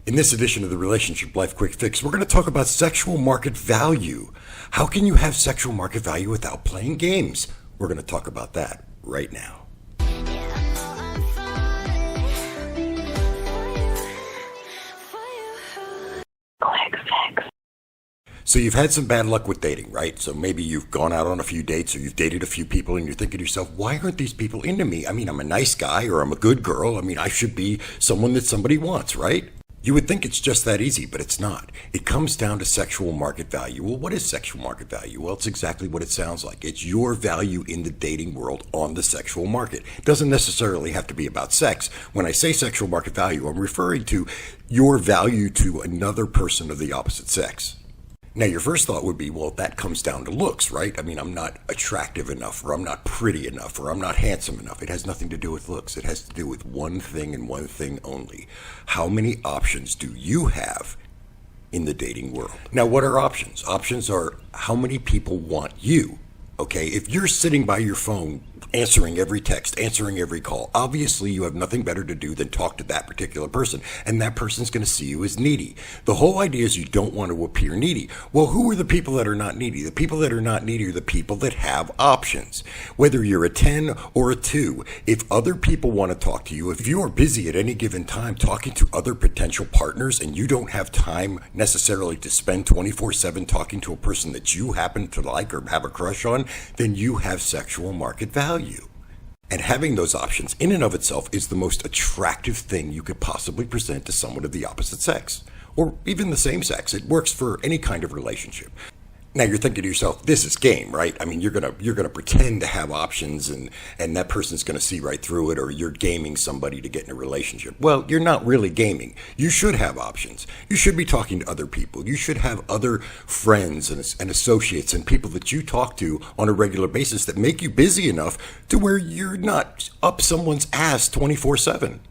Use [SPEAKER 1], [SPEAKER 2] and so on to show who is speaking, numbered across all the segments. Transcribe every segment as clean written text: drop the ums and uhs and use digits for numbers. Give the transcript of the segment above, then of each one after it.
[SPEAKER 1] In this edition of the Relationship Life Quick Fix, we're going to talk about sexual market value. How can you have sexual market value without playing games? We're going to talk about that right now.
[SPEAKER 2] Quick Fix.
[SPEAKER 1] So you've had some bad luck with dating, right? So maybe you've gone out on a few dates or you've dated a few people and you're thinking to yourself, why aren't these people into me? I mean, I'm a nice guy or I'm a good girl. I mean, I should be someone that somebody wants, right? You would think it's just that easy, but it's not. It comes down to sexual market value. Well, what is sexual market value? Well, it's exactly what it sounds like. It's your value in the dating world on the sexual market. It doesn't necessarily have to be about sex. When I say sexual market value, I'm referring to your value to another person of the opposite sex. Now, your first thought would be, well, that comes down to looks, right? I mean, I'm not attractive enough, or I'm not pretty enough, or I'm not handsome enough. It has nothing to do with looks. It has to do with one thing and one thing only. How many options do you have in the dating world? Now, what are options? Options are how many people want you. Okay, if you're sitting by your phone answering every text, answering every call, obviously you have nothing better to do than talk to that particular person, and that person's going to see you as needy. The whole idea is you don't want to appear needy. Well, who are the people that are not needy? The people that are not needy are the people that have options. Whether you're a 10 or a 2, if other people want to talk to you, if you are busy at any given time talking to other potential partners and you don't have time necessarily to spend 24/7 talking to a person that you happen to like or have a crush on, then you have sexual market value. And having those options in and of itself is the most attractive thing you could possibly present to someone of the opposite sex, or even the same sex. It works for any kind of relationship. Now you're thinking to yourself, this is game, right? I mean, you're gonna pretend to have options and that person's gonna see right through it, or you're gaming somebody to get in a relationship. Well, you're not really gaming. You should have options. You should be talking to other people. You should have other friends and associates and people that you talk to on a regular basis that make you busy enough to where you're not up someone's ass 24/7.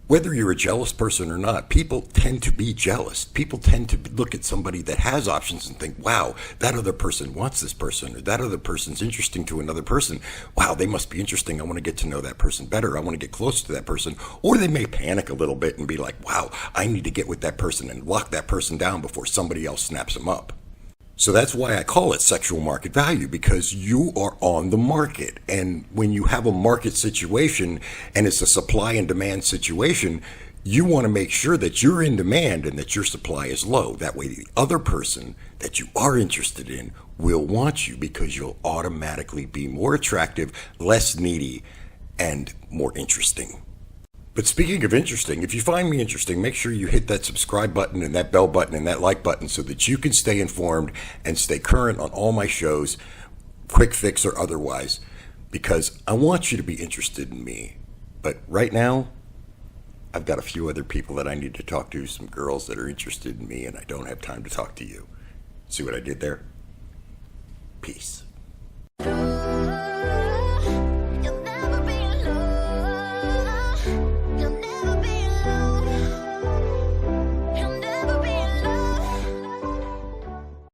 [SPEAKER 1] Whether you're a jealous person or not, people tend to be jealous. People tend to look at somebody that has options and think, wow, that other person wants this person, or that other person's interesting to another person. Wow, they must be interesting. I want to get to know that person better. I want to get closer to that person. Or they may panic a little bit and be like, wow, I need to get with that person and lock that person down before somebody else snaps them up. So that's why I call it sexual market value, because you are on the market. And when you have a market situation and it's a supply and demand situation, you want to make sure that you're in demand and that your supply is low. That way the other person that you are interested in will want you, because you'll automatically be more attractive, less needy, and more interesting. But speaking of interesting, if you find me interesting, make sure you hit that subscribe button and that bell button and that like button so that you can stay informed and stay current on all my shows, Quick Fix or otherwise, because I want you to be interested in me. But right now, I've got a few other people that I need to talk to, some girls that are interested in me, and I don't have time to talk to you. See what I did there? Peace.